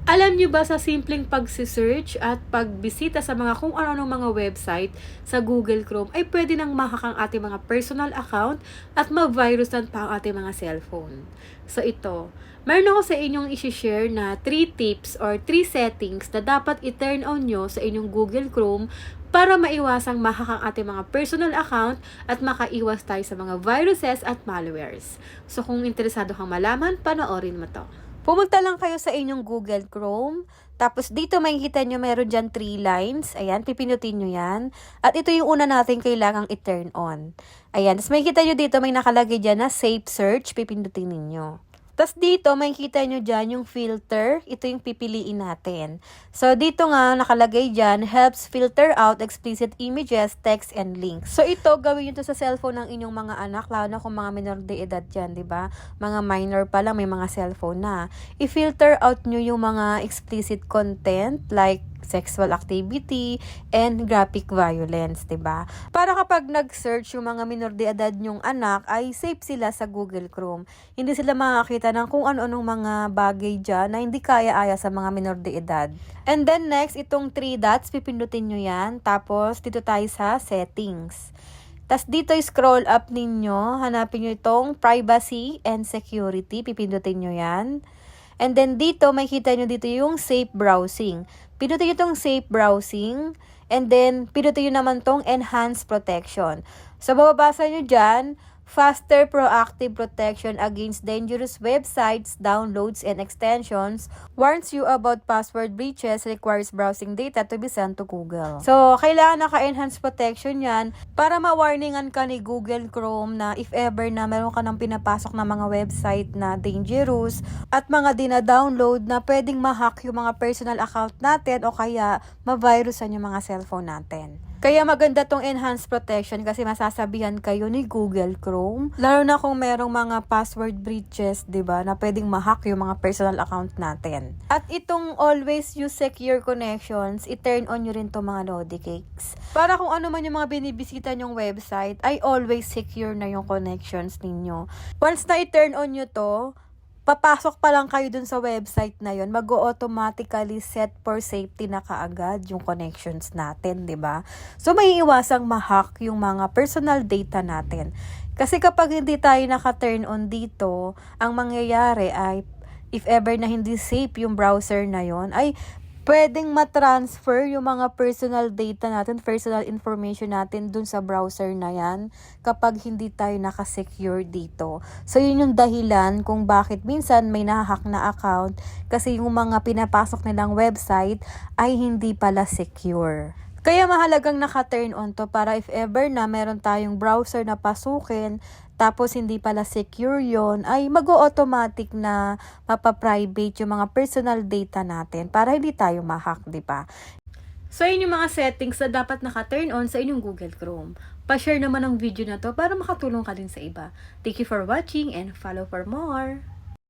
Alam niyo ba sa simpleng pagse-search at pagbisita sa mga kung ano-anong mga website sa Google Chrome ay pwede nang ma-hack ang ating mga personal account at ma-virusan pa ang ating mga cellphone. So ito, meron ako sa inyong i-share na 3 tips or 3 settings na dapat i-turn on nyo sa inyong Google Chrome para maiwasang ma-hack ang ating mga personal account at makaiwas tayo sa mga viruses at malwares. So kung interesado kang malaman, panoorin mo to. Pumunta lang kayo sa inyong Google Chrome. Tapos dito makikita nyo meron dyan 3 lines. Ayan, pipinutin nyo yan. At ito yung una natin kailangang i-turn on. Ayan, tapos makikita nyo dito may nakalagay dyan na Safe Search. Pipinutin ninyo. Tapos dito, makikita nyo dyan yung filter. Ito yung pipiliin natin. So, dito nga, nakalagay dyan, helps filter out explicit images, text, and links. So, ito, gawin nyo to sa cellphone ng inyong mga anak, lalo na kung mga minor de edad dyan, di ba? Mga minor pa lang, may mga cellphone na. I-filter out nyo yung mga explicit content, like sexual activity, and graphic violence, 'di ba? Para kapag nag-search yung mga minor de edad nyong anak, ay safe sila sa Google Chrome. Hindi sila makakita ng kung ano-anong mga bagay dyan na hindi kaya-aya sa mga minor de edad. And then next, itong 3 dots, pipindutin nyo yan. Tapos, dito tayo sa settings. Tapos dito scroll up ninyo, hanapin nyo itong privacy and security, pipindutin nyo yan. And then dito, makikita nyo dito yung safe browsing. Pindutin nyo itong safe browsing. And then, pindutin nyo naman itong enhanced protection. So, mababasa nyo dyan, faster proactive protection against dangerous websites, downloads, and extensions, warns you about password breaches, requires browsing data to be sent to Google. So, kailangan naka-enhanced protection yan para ma-warningan ka ni Google Chrome na if ever na meron ka ng pinapasok na mga website na dangerous at mga dina-download na pwedeng ma-hack yung mga personal account natin o kaya ma-virusan yung mga cellphone natin. Kaya maganda tong enhanced protection kasi masasabihan kayo ni Google Chrome. Lalo na kung merong mga password breaches, 'di ba, na pwedeng ma-hack yung mga personal account natin. At itong always use secure connections, i-turn on nyo rin to mga Lodi Cakes. Para kung ano man yung mga binibisita nyong website, ay always secure na yung connections ninyo. Once na i-turn on nyo to, papasok pa lang kayo dun sa website na yon, mag-automatically set for safety na kaagad yung connections natin, 'di ba? So may iwasang ma-hack yung mga personal data natin. Kasi kapag hindi tayo naka-turn on dito, ang mangyayari ay if ever na hindi safe yung browser na yon, ay pwedeng matransfer yung mga personal data natin, personal information natin dun sa browser na yan kapag hindi tayo nakasecure dito. So, yun yung dahilan kung bakit minsan may nahahack na account kasi yung mga pinapasok nilang website ay hindi pala secure. Kaya mahalagang naka-turn on to para if ever na meron tayong browser na pasukin, tapos hindi pala secure yon, ay mag-automatic na mapaprivate yung mga personal data natin para hindi tayo ma-hack, di ba? So, yun yung mga settings na dapat naka-turn on sa inyong Google Chrome. Pa-share naman ang video na to para makatulong ka din sa iba. Thank you for watching and follow for more!